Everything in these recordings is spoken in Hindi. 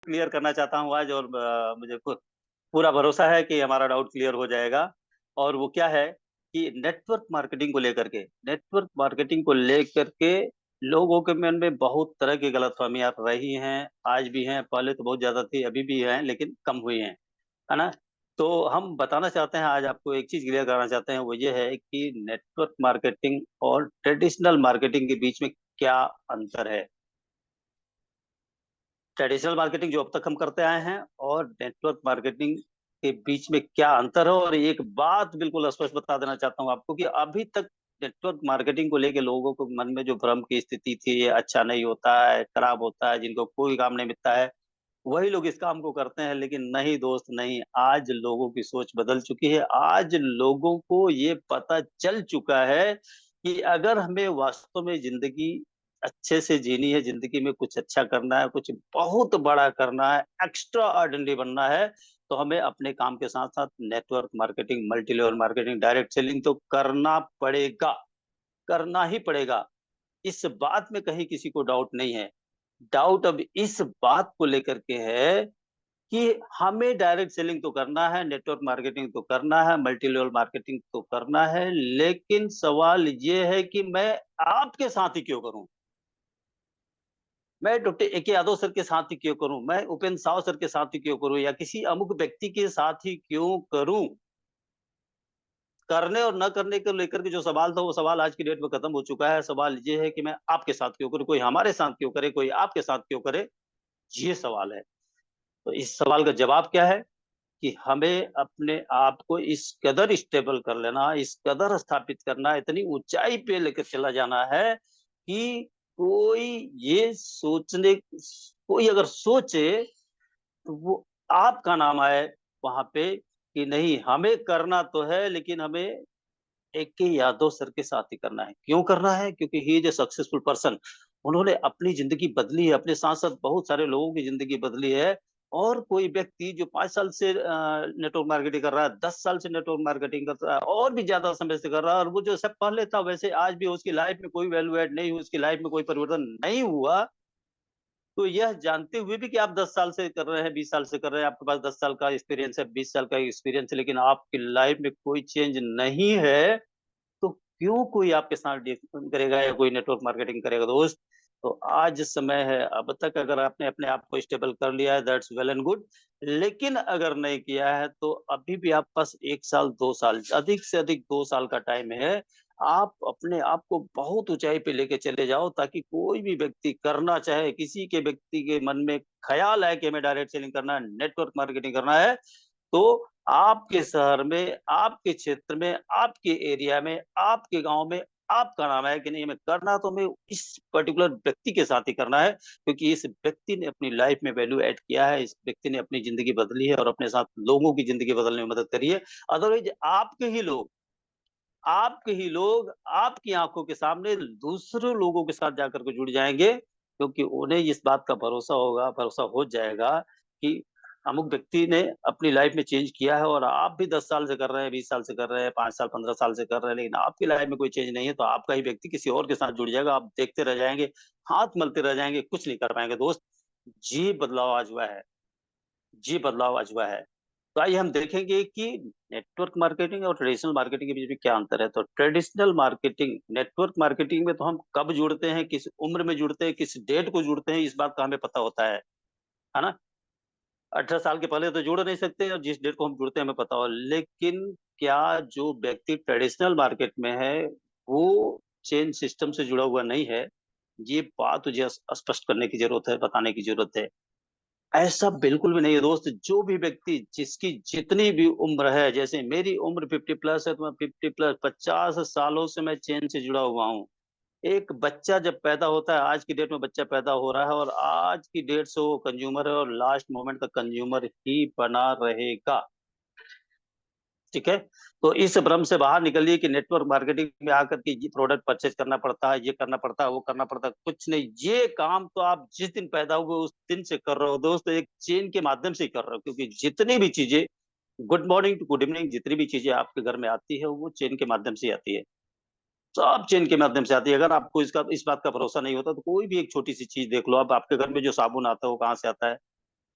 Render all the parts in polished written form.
क्लियर करना चाहता हूँ आज और मुझे पूरा भरोसा है कि हमारा डाउट क्लियर हो जाएगा। और वो क्या है कि नेटवर्क मार्केटिंग को लेकर के लोगों के मन में बहुत तरह की गलतफहमियां रही हैं, आज भी हैं, पहले तो बहुत ज्यादा थी, अभी भी हैं, लेकिन कम हुई हैं, है ना? तो हम बताना चाहते हैं, आज आपको एक चीज क्लियर कराना चाहते हैं, वो ये है कि नेटवर्क मार्केटिंग और ट्रेडिशनल मार्केटिंग के बीच में क्या अंतर है। ट्रेडिशनल मार्केटिंग जो अब तक हम करते आए हैं और नेटवर्क मार्केटिंग के बीच में क्या अंतर है। और एक बात बिल्कुल स्पष्ट बता देना चाहता हूं आपको कि अभी तक नेटवर्क मार्केटिंग को लेके लोगों को मन में जो भ्रम की स्थिति थी, ये अच्छा नहीं होता है, खराब होता है, जिनको कोई काम नहीं मिलता है, वही लोग इस काम को करते हैं। लेकिन नहीं दोस्त, नहीं, आज लोगों की सोच बदल चुकी है। आज लोगों को ये पता चल चुका है कि अगर हमें वास्तव में जिंदगी अच्छे से जीनी है, जिंदगी में कुछ अच्छा करना है, कुछ बहुत बड़ा करना है, एक्स्ट्रा ऑर्डिनरी बनना है, तो हमें अपने काम के साथ साथ network marketing, multi level marketing, direct selling तो करना पड़ेगा, करना ही पड़ेगा। इस बात में कहीं किसी को डाउट नहीं है। डाउट अब इस बात को लेकर के है कि हमें डायरेक्ट सेलिंग तो करना है, नेटवर्क मार्केटिंग तो करना है, मल्टी लेवल मार्केटिंग तो करना है, लेकिन सवाल ये है कि मैं आपके साथ ही क्यों करूं? मैं डॉक्टर ए के यादव सर के साथ ही क्यों करूं? मैं उपेंद्र साव सर के साथ ही क्यों करूं? या किसी अमुक व्यक्ति के साथ ही क्यों करूं? करने और न करने को लेकर के जो सवाल था, वो सवाल आज की डेट में खत्म हो चुका है। सवाल ये है कि मैं आपके साथ क्यों करूं? कोई हमारे साथ क्यों करे, कोई आपके साथ क्यों करे? ये सवाल है। तो इस सवाल का जवाब क्या है कि हमें अपने आप को इस कदर स्टेबल कर लेना, इस कदर स्थापित करना, इतनी ऊंचाई पे लेकर चला जाना है कि कोई ये सोचने कोई अगर सोचे तो वो आपका नाम आए वहां पे कि नहीं, हमें करना तो है, लेकिन हमें एक के यादव सर के साथ ही करना है। क्यों करना है? क्योंकि he is a successful person. उन्होंने अपनी जिंदगी बदली है, अपने साथ साथ बहुत सारे लोगों की जिंदगी बदली है। और कोई व्यक्ति जो 5 साल से नेटवर्क मार्केटिंग कर रहा है, 10 साल से नेटवर्क मार्केटिंग कर रहा है, और भी ज्यादा समय से कर रहा है, और वो जो सब पहले था वैसे आज भी उसकी लाइफ में कोई वैल्यू एड नहीं हुई, उसकी लाइफ में कोई परिवर्तन नहीं हुआ, तो यह जानते हुए भी कि आप 10 साल से कर रहे हैं, 20 साल से कर रहे हैं, आपके पास 10 साल का एक्सपीरियंस है, 20 साल का एक्सपीरियंस है, लेकिन आपकी लाइफ में कोई चेंज नहीं है, तो क्यों कोई आपके साथ डील करेगा या कोई नेटवर्क मार्केटिंग करेगा दोस्त? तो आज समय है। अब तक अगर आपने अपने आप को स्टेबल कर लिया है, दैट्स वेल एंड गुड। लेकिन अगर नहीं किया है तो अभी भी आप पास 1 साल, 2 साल, अधिक से अधिक 2 साल का टाइम है। आप अपने आप को बहुत ऊंचाई पे लेके चले जाओ, ताकि कोई भी व्यक्ति करना चाहे, किसी के व्यक्ति के मन में ख्याल है कि हमें डायरेक्ट सेलिंग करना है, नेटवर्क मार्केटिंग करना है, तो आपके शहर में, आपके क्षेत्र में, आपके एरिया में, आपके गांव में आपका नाम है कि नहीं, हमें करना तो हमें इस पर्टिकुलर व्यक्ति के साथ ही करना है, क्योंकि इस व्यक्ति ने अपनी लाइफ में वैल्यू ऐड किया है, इस व्यक्ति ने अपनी जिंदगी बदली है और अपने साथ लोगों की जिंदगी बदलने में मदद करी है। अदरवाइज आपके ही लोग आपकी आंखों के सामने दूसरे लोगों के साथ जाकर के जुड़ जाएंगे, क्योंकि उन्हें इस बात का भरोसा हो जाएगा कि अमुक व्यक्ति ने अपनी लाइफ में चेंज किया है, और आप भी 10 साल से कर रहे हैं, 20 साल से कर रहे हैं, 5 साल, 15 साल से कर रहे हैं, लेकिन आपकी लाइफ में कोई चेंज नहीं है, तो आपका ही व्यक्ति किसी और के साथ जुड़ जाएगा, आप देखते रह जाएंगे, हाथ मलते रह जाएंगे, कुछ नहीं कर पाएंगे दोस्त। जी बदलाव आज हुआ है। जी बदलाव आज हुआ है। तो आइए हम देखेंगे कि नेटवर्क मार्केटिंग और ट्रेडिशनल मार्केटिंग के बीच में क्या अंतर है। तो ट्रेडिशनल मार्केटिंग, नेटवर्क मार्केटिंग में तो हम कब जुड़ते हैं, किस उम्र में जुड़ते हैं, किस डेट को जुड़ते हैं, इस बात का हमें पता होता है ना? 18 साल के पहले तो जुड़ नहीं सकते, और जिस डेट को हम जुड़ते हैं हमें पता हो। लेकिन क्या जो व्यक्ति ट्रेडिशनल मार्केट में है वो चेन सिस्टम से जुड़ा हुआ नहीं है? ये बात मुझे स्पष्ट करने की जरूरत है, बताने की जरूरत है। ऐसा बिल्कुल भी नहीं है दोस्त। जो भी व्यक्ति, जिसकी जितनी भी उम्र है, जैसे मेरी उम्र 50 प्लस है, तो मैं 50 प्लस 50 सालों से मैं चेन से जुड़ा हुआ हूँ। एक बच्चा जब पैदा होता है, आज की डेट में बच्चा पैदा हो रहा है, और आज की डेट से वो कंज्यूमर है, और लास्ट मोमेंट तक कंज्यूमर ही बना रहेगा। ठीक है? तो इस भ्रम से बाहर निकलिए कि नेटवर्क मार्केटिंग में आकर के ये प्रोडक्ट परचेज करना पड़ता है, ये करना पड़ता है, वो करना पड़ता है, कुछ नहीं। ये काम तो आप जिस दिन पैदा हुए उस दिन से कर रहे हो दोस्त, एक चेन के माध्यम से ही कर रहे हो, क्योंकि जितनी भी चीजें, good morning to good evening, जितनी भी चीजें आपके घर में आती है वो चेन के माध्यम से आती है। सब चेन के माध्यम से आती है। अगर आपको इस बात का भरोसा नहीं होता तो कोई भी एक छोटी सी चीज देख लो। अब आपके घर में जो साबुन आता है वो कहाँ से आता है?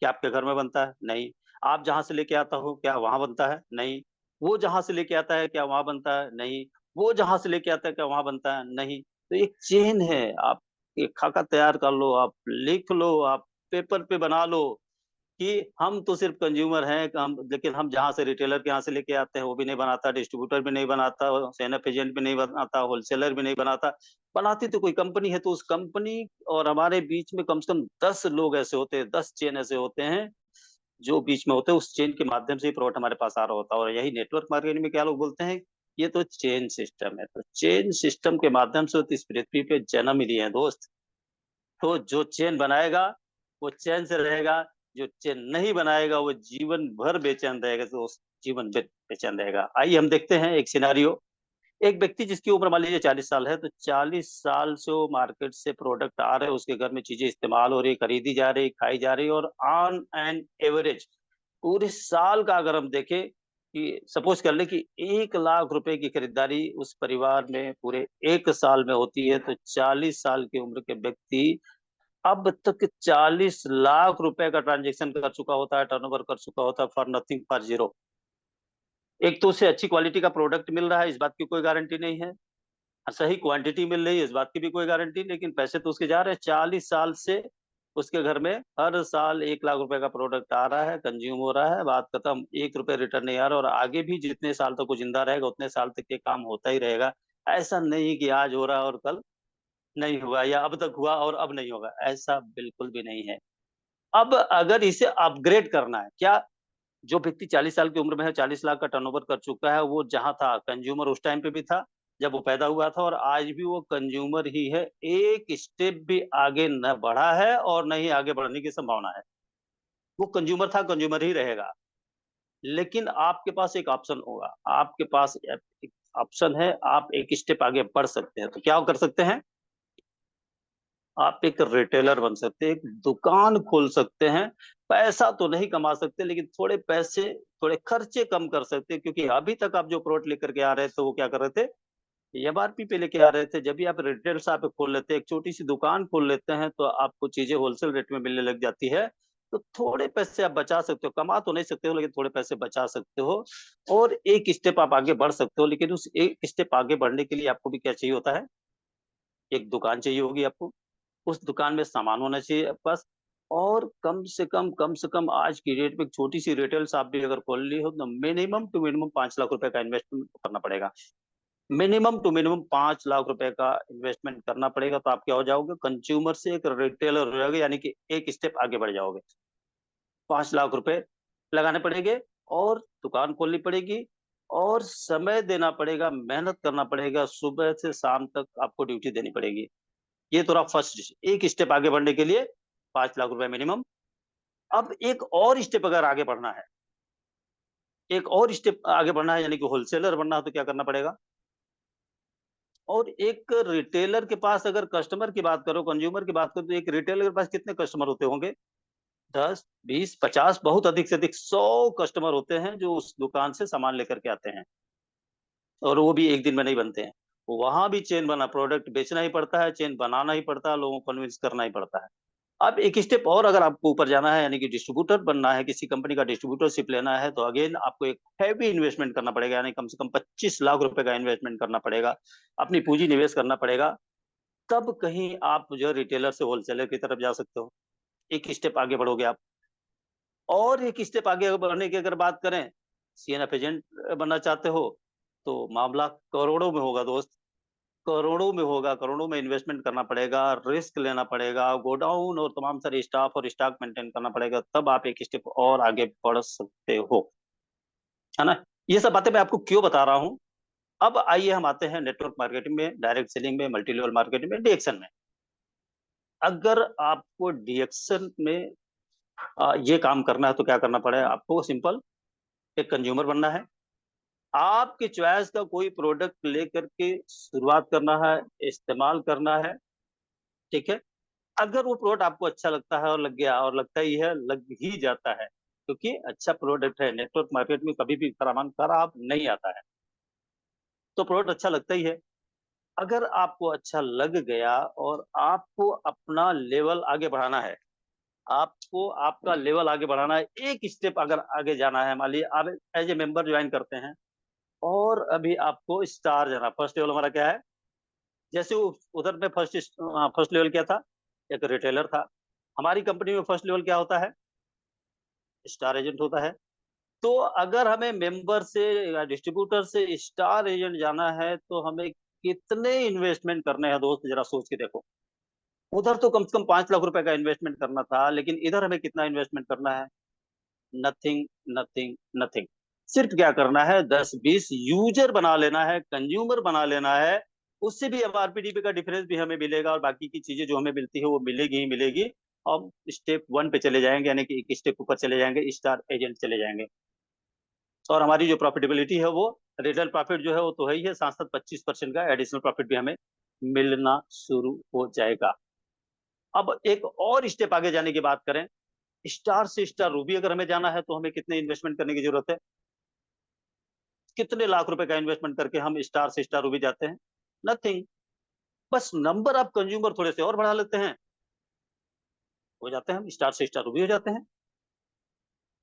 क्या आपके घर में बनता है? नहीं। आप जहाँ से लेके आता हो, क्या वहाँ बनता है? नहीं। वो जहाँ से लेके आता है, क्या वहाँ बनता है? नहीं। वो जहाँ से लेके आता है, क्या वहाँ बनता है? नहीं। तो एक चेन है, आप एक खाका तैयार कर लो, आप लिख लो, आप पेपर पे बना लो कि हम तो सिर्फ कंज्यूमर हैं, हम लेकिन हम जहाँ से रिटेलर के यहाँ से लेके आते हैं, वो भी नहीं बनाता, डिस्ट्रीब्यूटर भी नहीं बनाता, सेनअप एजेंट भी नहीं बनाता, होलसेलर भी नहीं बनाता। बनाती तो कोई कंपनी है, तो उस कंपनी और हमारे बीच में कम से कम 10 लोग ऐसे होते हैं, 10 चेन ऐसे होते हैं, जो बीच में होते हैं, उस चेन के माध्यम से ही प्रोडक्ट हमारे पास आ रहा होता है। और यही नेटवर्क मार्केटिंग में क्या लोग बोलते हैं, ये तो चेन सिस्टम है। तो चेन सिस्टम के माध्यम से तो इस पृथ्वी पे जन्म ही लिए हैं दोस्त। तो जो चेन बनाएगा, वो चैन से रहेगा, जो चेन नहीं बनाएगा, वो जीवन भर बेचैन रहेगा, तो उस जीवन भर बेचैन रहेगा। आइए हम देखते हैं एक सिनेरियो। एक व्यक्ति जिसकी उम्र मान लीजिए 40 साल है, तो 40 साल से वो मार्केट से प्रोडक्ट आ रहे हैं, उसके घर में चीजें इस्तेमाल हो रही, खरीदी जा रही, खाई जा रही, और ऑन एन एवरेज पूरे साल का अगर हम देखें कि सपोज कर ले कि 1 लाख रुपए की खरीदारी उस परिवार में पूरे 1 साल में होती है, तो 40 साल की उम्र के व्यक्ति अब तक 40 लाख रुपए का ट्रांजेक्शन कर चुका होता है, टर्नओवर कर चुका होता है, फॉर नथिंग, फॉर जीरो। एक तो उसे अच्छी क्वालिटी का प्रोडक्ट मिल रहा है, इस बात की कोई गारंटी नहीं है। सही क्वांटिटी मिल रही है, इस बात की भी कोई गारंटी, लेकिन पैसे तो उसके जा रहे हैं। 40 साल से उसके घर में हर साल 1 लाख रुपए का प्रोडक्ट आ रहा है, कंज्यूम हो रहा है, बात खत्म। 1 रुपए रिटर्न नहीं आ रहा, और आगे भी जितने साल तक वो जिंदा रहेगा, उतने साल तक ये काम होता ही रहेगा। ऐसा नहीं कि आज हो रहा है और कल नहीं होगा, या अब तक हुआ और अब नहीं होगा, ऐसा बिल्कुल भी नहीं है। अब अगर इसे अपग्रेड करना है, क्या जो व्यक्ति 40 साल की उम्र में है, 40 लाख का टर्नओवर कर चुका है, वो जहाँ था कंज्यूमर उस टाइम पे भी था, जब वो पैदा हुआ था, और आज भी वो कंज्यूमर ही है। एक स्टेप भी आगे न बढ़ा है और न ही आगे बढ़ने की संभावना है। वो कंज्यूमर था, कंज्यूमर ही रहेगा। लेकिन आपके पास एक ऑप्शन होगा, आपके पास एक ऑप्शन है, आप एक स्टेप आगे बढ़ सकते हैं। तो क्या कर सकते हैं? आप एक रिटेलर बन सकते हैं, एक दुकान खोल सकते हैं। पैसा तो नहीं कमा सकते, लेकिन थोड़े पैसे, थोड़े खर्चे कम कर सकते हैं, क्योंकि अभी तक आप जो प्रोडक्ट लेकर के आ रहे थे, वो क्या कर रहे थे? एमआरपी पे लेके आ रहे थे। जब भी आप रिटेल शॉप खोल लेते हैं, एक छोटी सी दुकान खोल लेते हैं, तो आपको चीजें होलसेल रेट में मिलने लग जाती है। तो थोड़े पैसे आप बचा सकते हो, कमा तो नहीं सकते हो, लेकिन थोड़े पैसे बचा सकते हो, और एक स्टेप आप आगे बढ़ सकते हो। लेकिन उस एक स्टेप आगे बढ़ने के लिए आपको भी क्या चाहिए होता है? एक दुकान चाहिए होगी आपको। उस दुकान में सामान होना चाहिए आपके पास, और कम से कम आज की डेट में एक छोटी सी रिटेल शॉप भी अगर खोल ली हो, तो मिनिमम टू मिनिमम 5 लाख रुपए का इन्वेस्टमेंट करना पड़ेगा। मिनिमम टू मिनिमम 5 लाख रुपए का इन्वेस्टमेंट करना पड़ेगा, तो आप क्या हो जाओगे? कंज्यूमर से एक रिटेलर हो जाओगे, यानी कि एक स्टेप आगे बढ़ जाओगे। 5 लाख रुपए लगाने पड़ेंगे, और दुकान खोलनी पड़ेगी, और समय देना पड़ेगा, मेहनत करना पड़ेगा, सुबह से शाम तक आपको ड्यूटी देनी पड़ेगी। ये तो रहा फर्स्ट। एक स्टेप आगे बढ़ने के लिए 5 लाख रुपए मिनिमम। अब एक और स्टेप अगर आगे बढ़ना है, एक और स्टेप आगे बढ़ना है, यानी कि होलसेलर बनना है, तो क्या करना पड़ेगा? और एक रिटेलर के पास अगर कस्टमर की बात करो, कंज्यूमर की बात करो, तो एक रिटेलर के पास कितने कस्टमर होते होंगे? 10, 20, 50, बहुत अधिक से अधिक 100 कस्टमर होते हैं, जो उस दुकान से सामान लेकर के आते हैं, और वो भी एक दिन में नहीं बनते हैं। वहां भी चेन बना, प्रोडक्ट बेचना ही पड़ता है, चेन बनाना ही पड़ता है, लोगों को कन्विंस करना ही पड़ता है। अब एक स्टेप और अगर आपको ऊपर जाना है, यानी कि डिस्ट्रीब्यूटर बनना है, किसी कंपनी का डिस्ट्रीब्यूटरशिप लेना है, तो अगेन आपको एक हैवी इन्वेस्टमेंट करना पड़ेगा, यानी कम से कम 25 लाख रुपए का इन्वेस्टमेंट करना पड़ेगा, अपनी पूंजी निवेश करना पड़ेगा। तब कहीं आप जो है रिटेलर से होलसेलर की तरफ जा सकते हो। एक स्टेप आगे बढ़ोगे आप। और एक स्टेप आगे बढ़ने की अगर बात करें, सीएनएफ एजेंट बनना चाहते हो, तो मामला करोड़ों में होगा दोस्त। करोड़ों में होगा, करोड़ों में इन्वेस्टमेंट करना पड़ेगा, रिस्क लेना पड़ेगा, गोडाउन और तमाम सारे स्टाफ और स्टॉक मेंटेन करना पड़ेगा, तब आप एक स्टेप और आगे बढ़ सकते हो, है ना? ये सब बातें मैं आपको क्यों बता रहा हूँ। अब आइए हम आते हैं नेटवर्क मार्केटिंग में, डायरेक्ट सेलिंग में, मल्टी लेवल मार्केटिंग में, डीएक्शन में। अगर आपको डीएक्शन में ये काम करना है, तो क्या करना पड़ेगा आपको? सिंपल, एक कंज्यूमर बनना है। आपकी चॉइस का कोई प्रोडक्ट लेकर के शुरुआत करना है, इस्तेमाल करना है, ठीक है? अगर वो प्रोडक्ट आपको अच्छा लगता है, और लग गया, और लगता ही है, लग ही जाता है, क्योंकि अच्छा प्रोडक्ट है, नेटवर्क मार्केट में कभी भी सामान खराब नहीं आता है, तो प्रोडक्ट अच्छा लगता ही है। अगर आपको अच्छा लग गया और आपको अपना लेवल आगे बढ़ाना है, आपको आपका लेवल आगे बढ़ाना है, एक स्टेप अगर आगे जाना है, मान लीजिए आप एज ए मेंबर ज्वाइन करते हैं और अभी आपको स्टार जाना, फर्स्ट लेवल हमारा क्या है, जैसे उधर में फर्स्ट लेवल क्या था, एक रिटेलर था। हमारी कंपनी में फर्स्ट लेवल क्या होता है, स्टार एजेंट होता है। तो अगर हमें मेंबर से या डिस्ट्रीब्यूटर से स्टार एजेंट जाना है तो हमें कितने इन्वेस्टमेंट करने हैं दोस्त, जरा सोच के देखो। उधर तो कम से कम 5 लाख रुपए का इन्वेस्टमेंट करना था, लेकिन इधर हमें कितना इन्वेस्टमेंट करना है, नथिंग नथिंग नथिंग। सिर्फ क्या करना है, 10-20 यूजर बना लेना है, कंज्यूमर बना लेना है। उससे भी अब आरपीडीपी का डिफरेंस भी हमें मिलेगा और बाकी की चीजें जो हमें मिलती है वो मिलेगी ही मिलेगी। अब स्टेप 1 पे चले जाएंगे, यानी कि एक स्टेप ऊपर चले जाएंगे, स्टार एजेंट चले जाएंगे। और हमारी जो प्रॉफिटेबिलिटी है वो, रिटेल प्रॉफिट जो है वो तो है ही है, साथ साथ 25% का एडिशनल प्रॉफिट भी हमें मिलना शुरू हो जाएगा। अब एक और स्टेप आगे जाने की बात करें, स्टार से स्टार रूबी अगर हमें जाना है तो हमें कितने इन्वेस्टमेंट करने की जरूरत है, कितने लाख रुपए का इन्वेस्टमेंट करके हम स्टार से स्टार रूबी जाते हैं, नथिंग। बस नंबर ऑफ कंज्यूमर थोड़े से और बढ़ा लेते हैं, हो जाते हैं हम स्टार से स्टार रूबी हो जाते हैं।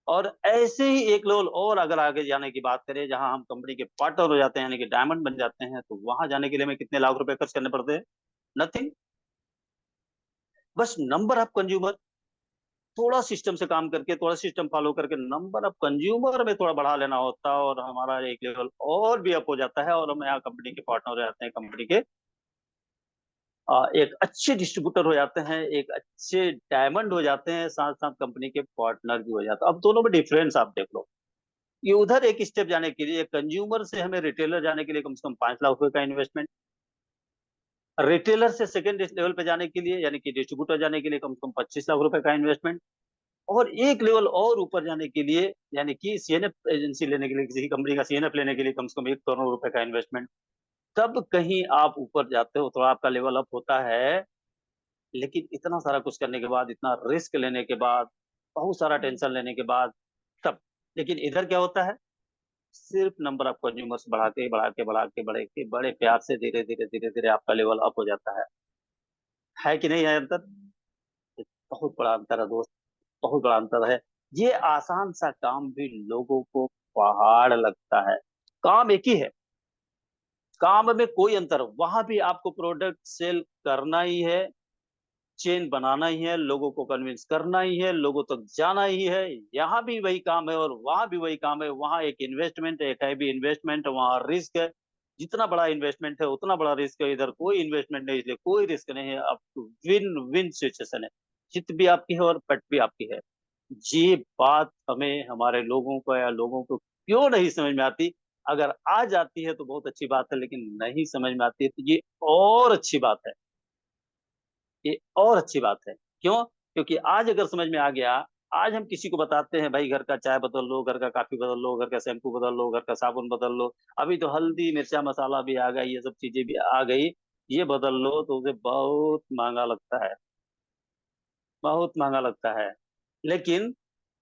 और ऐसे ही एक लेवल और अगर आगे जाने की बात करें, जहां हम कंपनी के पार्टनर हो जाते हैं, यानी कि डायमंड बन जाते हैं, तो वहां जाने के लिए हमें कितने लाख रुपए खर्च करने पड़ते हैं, नथिंग। बस नंबर ऑफ कंज्यूमर, थोड़ा सिस्टम से काम करके, थोड़ा सिस्टम फॉलो करके नंबर ऑफ कंज्यूमर में थोड़ा बढ़ा लेना होता है और हमारा एक लेवल और भी अप हो जाता है और हम यहाँ कंपनी के पार्टनर हो जाते हैं, कंपनी के एक अच्छे डिस्ट्रीब्यूटर हो जाते हैं, एक अच्छे डायमंड हो जाते हैं, साथ साथ कंपनी के पार्टनर भी हो जाते हैं। अब दोनों में डिफरेंस आप देख लो। ये उधर एक स्टेप जाने के लिए, कंज्यूमर से हमें रिटेलर जाने के लिए कम से कम 5 लाख रुपए का इन्वेस्टमेंट, रिटेलर से सेकंड लेवल पे जाने के लिए यानी कि डिस्ट्रीब्यूटर जाने के लिए कम से कम 25 लाख रुपए का इन्वेस्टमेंट, और एक लेवल और ऊपर जाने के लिए यानी कि सीएनएफ एजेंसी लेने के लिए, किसी कंपनी का सीएनएफ लेने के लिए कम से कम 1 करोड़ रुपए का इन्वेस्टमेंट। तब कहीं आप ऊपर जाते हो, थोड़ा आपका लेवल अप होता है। लेकिन इतना सारा कुछ करने के बाद, इतना रिस्क लेने के बाद, बहुत सारा टेंशन लेने के बाद, तब, लेकिन इधर क्या होता है, सिर्फ नंबर ऑफ कंज्यूमर्स बढ़ा के बढ़ा के बढ़ा के बढ़े के बड़े प्यार से धीरे धीरे धीरे धीरे आपका लेवल अप हो जाता है कि नहीं है अंतर। बहुत बड़ा अंतर है दोस्त, बहुत बड़ा अंतर है। ये आसान सा काम भी लोगों को पहाड़ लगता है। काम एक ही है, काम में कोई अंतर, वहां भी आपको प्रोडक्ट सेल करना ही है, चेन बनाना ही है, लोगों को कन्विंस करना ही है, लोगों तक जाना ही है। यहाँ भी वही काम है और वहां भी वही काम है। वहां एक इन्वेस्टमेंट, एक हैवी इन्वेस्टमेंट, वहां रिस्क है। जितना बड़ा इन्वेस्टमेंट है उतना बड़ा रिस्क है। इधर कोई इन्वेस्टमेंट नहीं, इसलिए कोई रिस्क नहीं है। अब विन विन सिचुएशन है, जीत भी आपकी है और पट भी आपकी है। ये बात हमें, हमारे लोगों को या लोगों को क्यों नहीं समझ में आती। अगर आ जाती है तो बहुत अच्छी बात है, लेकिन नहीं समझ में आती है तो ये और अच्छी बात है, ये और अच्छी बात है। क्यों? क्योंकि आज अगर समझ में आ गया, आज हम किसी को बताते हैं भाई घर का चाय बदल लो, घर का कॉफी बदल लो, घर का शैम्पू बदल लो, घर का साबुन बदल लो, अभी तो हल्दी मिर्चा मसाला भी आ गई, ये सब चीजें भी आ गई, ये बदल लो, तो उसे बहुत महंगा लगता है, बहुत महंगा लगता है। लेकिन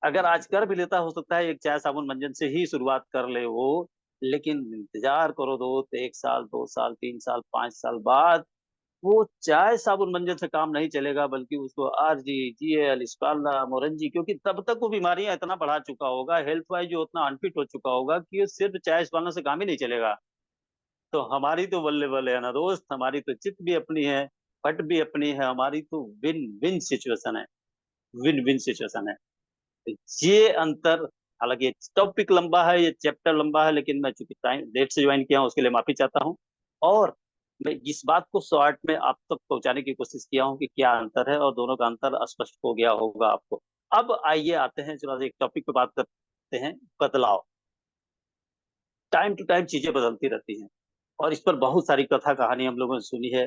अगर आज कर भी लेता, हो सकता है एक चाय साबुन मंजन से ही शुरुआत कर ले वो, लेकिन इंतजार करो दोस्त, 1 साल 2 साल 3 साल 5 साल बाद वो चाय साबुन मंजन से काम नहीं चलेगा, बल्कि उसको आरजी, जीएल, स्पालना, मोरंजी, क्योंकि तब तक वो बीमारियां इतना बढ़ा चुका होगा, हेल्थ वाइज जो उतना अनफिट हो चुका होगा कि ये सिर्फ चाय स्पालना से काम ही नहीं चलेगा। तो हमारी तो बल्ले बल्ले है ना दोस्त, हमारी तो चित भी अपनी है, पट भी अपनी है, हमारी तो विन विन सिचुएशन है, विन विन सिचुएशन है। ये अंतर, हालांकि ये टॉपिक लंबा है, ये चैप्टर लंबा है, लेकिन मैं चूंकि टाइम लेट से ज्वाइन किया हूँ उसके लिए माफी चाहता हूँ। और मैं इस बात को शॉर्ट में आप तक पहुंचाने की कोशिश किया हूँ कि क्या अंतर है, और दोनों का अंतर स्पष्ट हो गया होगा आपको। अब आइए आते हैं, चलो एक टॉपिक पे बात करते हैं, बदलाव। टाइम टू टाइम चीजें बदलती रहती हैं और इस पर बहुत सारी कथा कहानी हम लोगों ने सुनी है।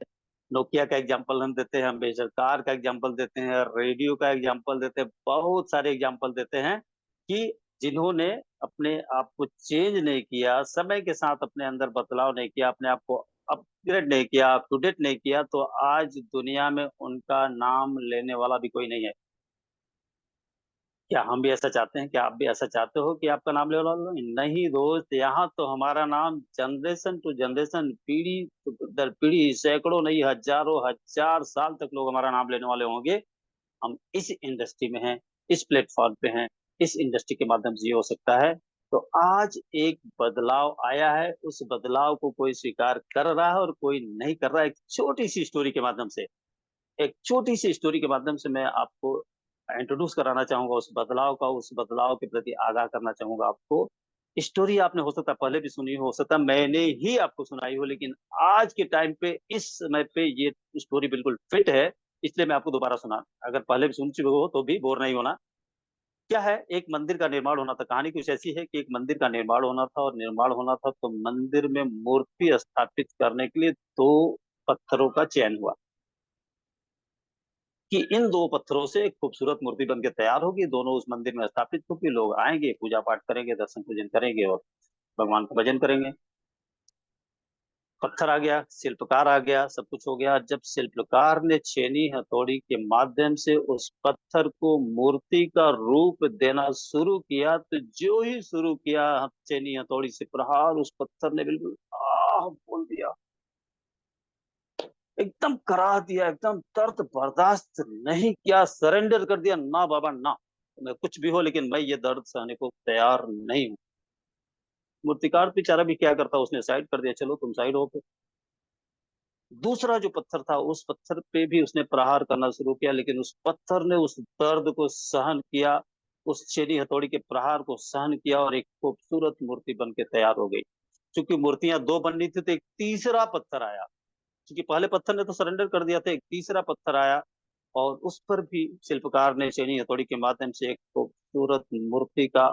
नोकिया का एग्जाम्पल हम देते हैं, अम्बेसडर कार का एग्जाम्पल देते हैं, रेडियो का एग्जाम्पल देते हैं, बहुत सारे एग्जाम्पल देते हैं कि जिन्होंने अपने आप को चेंज नहीं किया, समय के साथ अपने अंदर बदलाव नहीं किया, अपने आप को अपग्रेड नहीं किया, अप टू डेट नहीं किया, तो आज दुनिया में उनका नाम लेने वाला भी कोई नहीं है। क्या हम भी ऐसा चाहते हैं? क्या आप भी ऐसा चाहते हो कि आपका नाम ले लो? नहीं दोस्त, यहाँ तो हमारा नाम जनरेशन टू जनरेशन, पीढ़ी दर पीढ़ी, सैकड़ों नहीं हजारों हजार साल तक लोग हमारा नाम लेने वाले होंगे। हम इस इंडस्ट्री में हैं, इस प्लेटफॉर्म पे हैं, इस इंडस्ट्री के माध्यम से ये हो सकता है। तो आज एक बदलाव आया है, उस बदलाव को कोई स्वीकार कर रहा है और कोई नहीं कर रहा है। एक छोटी सी स्टोरी के माध्यम से, एक छोटी सी स्टोरी के माध्यम से मैं आपको इंट्रोड्यूस कराना चाहूंगा उस बदलाव का, उस बदलाव के प्रति आगाह करना चाहूंगा आपको। स्टोरी आपने हो सकता है पहले भी सुनी हो सकता है मैंने ही आपको सुनाई हो, लेकिन आज के टाइम पे, इस समय पे ये स्टोरी बिल्कुल फिट है, इसलिए मैं आपको दोबारा सुना। अगर पहले भी सुन चुके हो तो भी बोर नहीं होना। क्या है, एक मंदिर का निर्माण होना था। कहानी कुछ ऐसी है कि एक मंदिर का निर्माण होना था, और निर्माण होना था तो मंदिर में मूर्ति स्थापित करने के लिए दो पत्थरों का चयन हुआ कि इन दो पत्थरों से एक खूबसूरत मूर्ति बन के तैयार होगी, दोनों उस मंदिर में स्थापित होगी, लोग आएंगे, पूजा पाठ करेंगे, दर्शन पूजन करेंगे और भगवान का भजन करेंगे। पत्थर आ गया, शिल्पकार आ गया, सब कुछ हो गया। जब शिल्पकार ने छेनी हथौड़ी के माध्यम से उस पत्थर को मूर्ति का रूप देना शुरू किया, तो जो ही शुरू किया छेनी हथौड़ी से प्रहार, उस पत्थर ने बिल्कुल बोल दिया, एकदम करा दिया, एकदम दर्द बर्दाश्त नहीं किया, सरेंडर कर दिया। ना बाबा ना, मैं कुछ भी हो लेकिन मैं ये दर्द सहने को तैयार नहीं हूँ। मूर्तिकार बेचारा भी क्या करता, उसने साइड कर दिया, चलो तुम साइड हो पे। दूसरा जो पत्थर था, उस पत्थर पे भी उसने प्रहार करना शुरू किया, लेकिन उस पत्थर ने उस दर्द को सहन किया, उस छेनी हथौड़ी के प्रहार को सहन किया, और एक खूबसूरत मूर्ति बन के तैयार हो गई। क्योंकि मूर्तियां दो बननी थी, तो एक तीसरा पत्थर आया। क्योंकि पहले पत्थर ने तो सरेंडर कर दिया था, एक तीसरा पत्थर आया, और उस पर भी शिल्पकार ने छेनी हथौड़ी के माध्यम से एक खूबसूरत मूर्ति का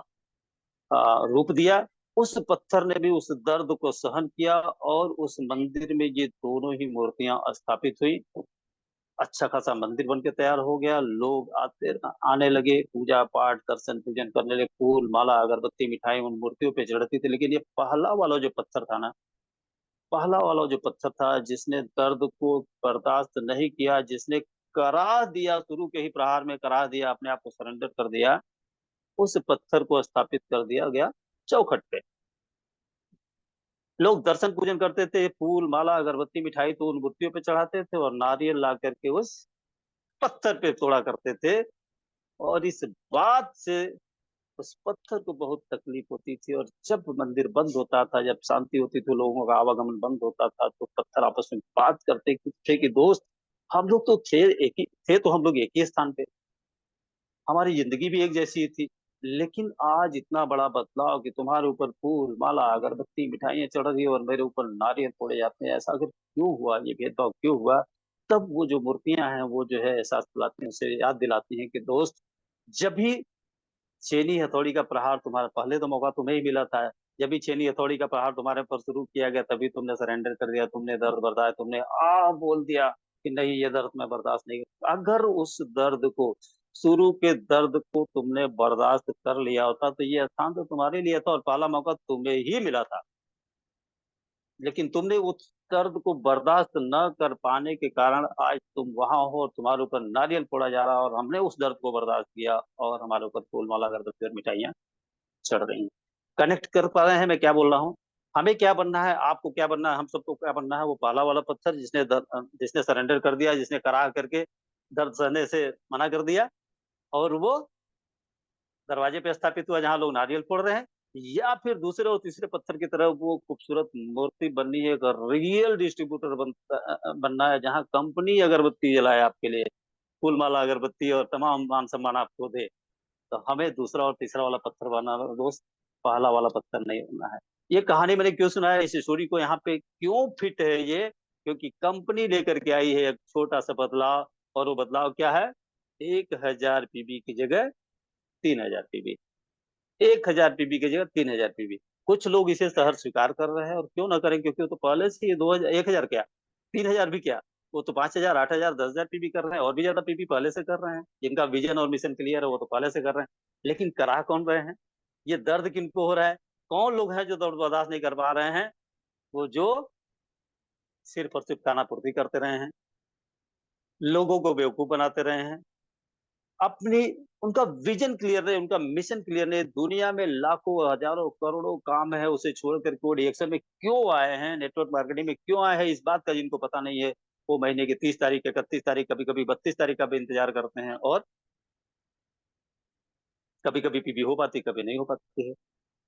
रूप दिया। उस पत्थर ने भी उस दर्द को सहन किया, और उस मंदिर में ये दोनों ही मूर्तियां स्थापित हुई। अच्छा खासा मंदिर बन के तैयार हो गया, लोग आते आने लगे, पूजा पाठ दर्शन पूजन करने लगे, फूल माला अगरबत्ती मिठाई उन मूर्तियों पे चढ़ती थी। लेकिन ये पहला वाला जो पत्थर था ना, पहला वाला जो पत्थर था, जिसने दर्द को बर्दाश्त नहीं किया, जिसने करा दिया, शुरू के ही प्रहार में करा दिया, अपने आप को सरेंडर कर दिया, उस पत्थर को स्थापित कर दिया गया चौखट पे। लोग दर्शन पूजन करते थे, फूल माला अगरबत्ती मिठाई तो उन मूर्तियों पे चढ़ाते थे, और नारियल ला करके उस पत्थर पे तोड़ा करते थे। और इस बात से उस पत्थर को बहुत तकलीफ होती थी, और जब मंदिर बंद होता था, जब शांति होती थी, लोगों का आवागमन बंद होता था, तो पत्थर आपस में बात करते थे कि दोस्त, हम लोग तो थे एक ही थे, तो हम लोग एक ही स्थान पे, हमारी जिंदगी भी एक जैसी थी। लेकिन आज इतना बड़ा बदलाव कि तुम्हारे ऊपर फूल माला अगरबत्ती मिठाइयाँ चढ़ रही है और मेरे ऊपर नारियल फोड़े जाते हैं, ऐसा आखिर क्यों हुआ, ये भेदभाव क्यों हुआ। तब वो जो मूर्तियां हैं, वो जो है एहसास दिलाती हैं, उसे याद दिलाती हैं कि दोस्त, जब भी छेनी हथौड़ी का प्रहार तुम्हारा, पहले तो मौका तुम्हें ही मिला था, जब भी छेनी हथौड़ी का प्रहार तुम्हारे पर शुरू किया गया, तभी तुमने सरेंडर कर दिया, तुमने दर्द बर्दाश्त, तुमने बोल दिया कि नहीं, ये दर्द मैं बर्दाश्त नहीं। अगर उस दर्द को, शुरू के दर्द को तुमने बर्दाश्त कर लिया होता, तो ये स्थान तो तुम्हारे लिए था और पहला मौका तुम्हें ही मिला था। लेकिन तुमने उस दर्द को बर्दाश्त न कर पाने के कारण आज तुम वहां हो, और तुम्हारे ऊपर नारियल फोड़ा जा रहा है, और हमने उस दर्द को बर्दाश्त किया, और हमारे ऊपर फूल माला अगरबत्ती और मिठाइयाँ चढ़ रही हैं। कनेक्ट कर पा रहे हैं मैं क्या बोल रहा हूँ? हमें क्या बनना है, आपको क्या बनना है, हम सबको क्या बनना है? वो पहला वाला पत्थर जिसने सरेंडर कर दिया, जिसने करा करके दर्द सहने से मना कर दिया, और वो दरवाजे पे स्थापित हुआ जहां लोग नारियल फोड़ रहे हैं। या फिर दूसरे और तीसरे पत्थर की तरह वो खूबसूरत मूर्ति बननी है, एक रियल डिस्ट्रीब्यूटर बनना है, जहां कंपनी अगरबत्ती जलाए आपके लिए, फूल माला अगरबत्ती और तमाम मान सम्मान आपको दे। तो हमें दूसरा और तीसरा वाला पत्थर बनना है दोस्त, पहला वाला पत्थर नहीं बनना है। ये कहानी मैंने क्यों सुनाया, इस स्टोरी को यहाँ पे क्यों फिट है ये, क्योंकि कंपनी लेकर के आई है एक छोटा सा बदलाव, और वो बदलाव क्या है? 1000 पीबी की जगह 3000 पीबी, 1000 पीबी की जगह 3000 पीबी। कुछ लोग इसे शहर स्वीकार कर रहे हैं, और क्यों ना करें, क्योंकि वो तो पहले से ही 2000, 1000 क्या, 3000 भी क्या, वो तो 5000, 8000, 10,000 पीबी कर रहे हैं, और भी ज्यादा पीबी पहले से कर रहे हैं। जिनका विजन और मिशन क्लियर है, वो तो पहले से कर रहे हैं। लेकिन करा कौन रहे हैं? ये दर्द किनको हो रहा है? कौन लोग हैं जो दर्द बर्दाश्त नहीं कर पा रहे हैं? वो जो सिर्फ और सिर्फ खाना पूर्ति करते रहे हैं, लोगों को बेवकूफ बनाते रहे हैं, अपनी, उनका विजन क्लियर नहीं, उनका मिशन क्लियर नहीं। दुनिया में लाखों हजारों करोड़ों काम है, उसे छोड़ कर वो रिएक्शन में क्यों आए हैं, नेटवर्क मार्केटिंग में क्यों आए हैं, इस बात का जिनको पता नहीं है, वो महीने की 30 तारीख, 31 तारीख, कभी कभी 32 तारीख का भी इंतजार करते हैं, और कभी कभी पीबी हो पाती, कभी नहीं हो पाती है।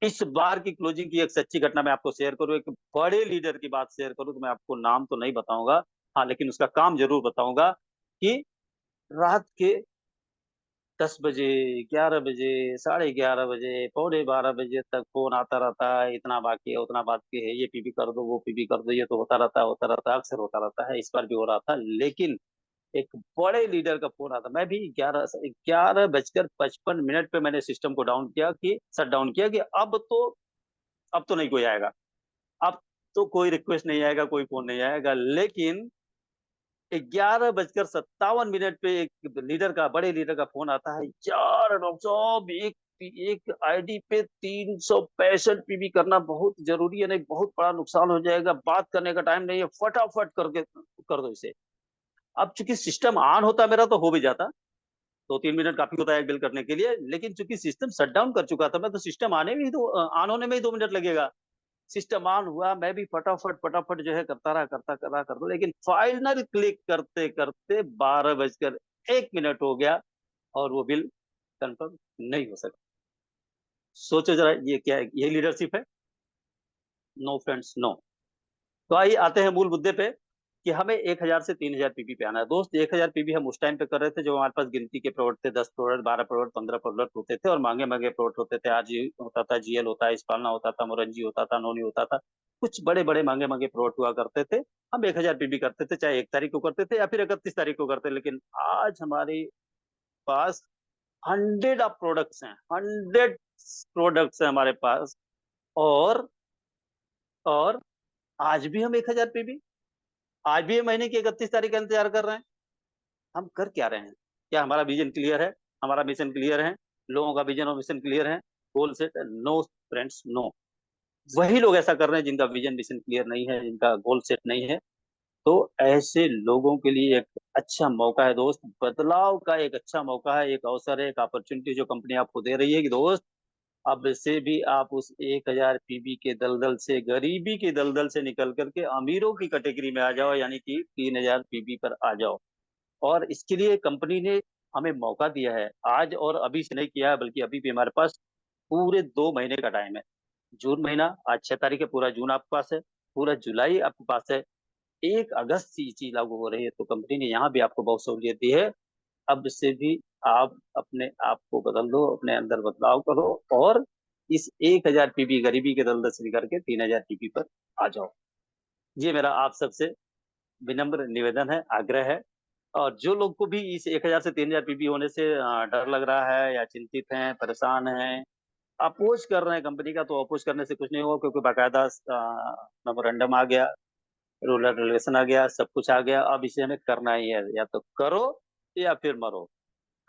इस बार की क्लोजिंग की एक सच्ची घटना मैं आपको शेयर करूं, एक बड़े लीडर की बात शेयर करूं, तो मैं आपको नाम तो नहीं बताऊंगा, हाँ लेकिन उसका काम जरूर बताऊंगा कि रात के 10 बजे, 11 बजे, 11:30 बजे, 11:45 बजे तक फोन आता रहता है, इतना बाकी है, उतना बाकी है, ये पीबी कर दो, वो पीबी कर दो, ये तो होता रहता है, अक्सर होता रहता है, इस बार भी हो रहा था। लेकिन एक बड़े लीडर का फोन आता, मैं भी 11:55 पे मैंने सिस्टम को डाउन किया, कि शट डाउन किया, कि अब तो नहीं कोई आएगा, अब तो कोई रिक्वेस्ट नहीं आएगा, कोई फोन नहीं आएगा। लेकिन 11:57 पे एक लीडर का, बड़े लीडर का फोन आता है, यार डॉक्टर साहब, एक एक आईडी पे 365 पीबी करना बहुत जरूरी है, नहीं बहुत बड़ा नुकसान हो जाएगा, बात करने का टाइम नहीं है, फटाफट करके कर दो इसे। अब चूंकि सिस्टम ऑन होता मेरा तो हो भी जाता, 2-3 मिनट काफी होता है एक बिल करने के लिए, लेकिन चूंकि सिस्टम शट डाउन कर चुका था मैं, तो सिस्टम आने में ही दो ऑन होने में ही 2 मिनट लगेगा। सिस्टम ऑन हुआ, मैं भी फटाफट फटाफट जो है करता रहा, करता, लेकिन फाइनल क्लिक करते करते 12:01 हो गया, और वो बिल कंफर्म नहीं हो सका। सोचो जरा, ये क्या है, ये लीडरशिप है? No friends, no. तो आइए आते हैं मूल मुद्दे पे, कि हमें 1,000 से 3,000 पीबी पे आना है। दोस्त, 1,000 पीबी हम उस टाइम पे कर रहे थे जब हमारे पास गिनती के प्रोडक्ट थे, 10 प्रोडक्ट, 12 प्रोडक्ट, 15 प्रोडक्ट होते थे, और महंगे महंगे प्रोडक्ट होते थे। आरजी होता था, जीएल होता है, स्पालना होता था, मोरंजी होता था, नोनी होता था, कुछ बड़े बड़े महंगे महंगे प्रोडक्ट हुआ करते थे। हम 1,000 पीबी करते थे, चाहे 1 तारीख को करते थे या फिर 31 तारीख को करते। लेकिन आज हमारे पास 100 प्रोडक्ट्स हैं, 100 प्रोडक्ट्स हैं हमारे पास, और और आज भी हम 1,000 पीबी, आज भी हम महीने की 31 तारीख का इंतजार कर रहे हैं। हम कर क्या रहे हैं? क्या हमारा विजन क्लियर है? हमारा मिशन क्लियर है? लोगों का विजन और मिशन क्लियर है? Goal set? No friends, no. वही लोग ऐसा कर रहे हैं जिनका विजन मिशन क्लियर नहीं है, जिनका गोल सेट नहीं है। तो ऐसे लोगों के लिए एक अच्छा मौका है दोस्त, बदलाव का एक अच्छा मौका है, एक अवसर है, एक अपॉर्चुनिटी जो कंपनी आपको दे रही है, कि दोस्त अब से भी आप उस 1,000 पीबी के दलदल से, गरीबी के दलदल से निकल करके अमीरों की कैटेगरी में आ जाओ, यानी कि 3,000 पीबी पर आ जाओ। और इसके लिए कंपनी ने हमें मौका दिया है, आज और अभी से नहीं किया है, बल्कि अभी भी हमारे पास पूरे 2 महीने का टाइम है। जून महीना, आज 6 तारीख है, पूरा जून आपके पास है, पूरा जुलाई आपके पास है, 1 अगस्त से ये चीज लागू हो रही है, तो कंपनी ने यहाँ भी आपको बहुत सहूलियत दी है। अब से भी आप अपने आप को बदल दो, अपने अंदर बदलाव करो, और इस 1,000 पीबी गरीबी के दलदल से निकल के 3,000 पीबी पर आ जाओ। ये मेरा आप सबसे विनम्र निवेदन है, आग्रह है। और जो लोग को भी इस 1,000 से 3,000 पीबी होने से डर लग रहा है, या चिंतित हैं, परेशान हैं, अपोज कर रहे हैं कंपनी का, तो अपोज करने से कुछ नहीं होगा, क्योंकि बाकायदा मेमोरेंडम आ गया, रूलर रेगुलेशन आ गया, सब कुछ आ गया। अब इसे हमें करना ही है, या तो करो या फिर मरो,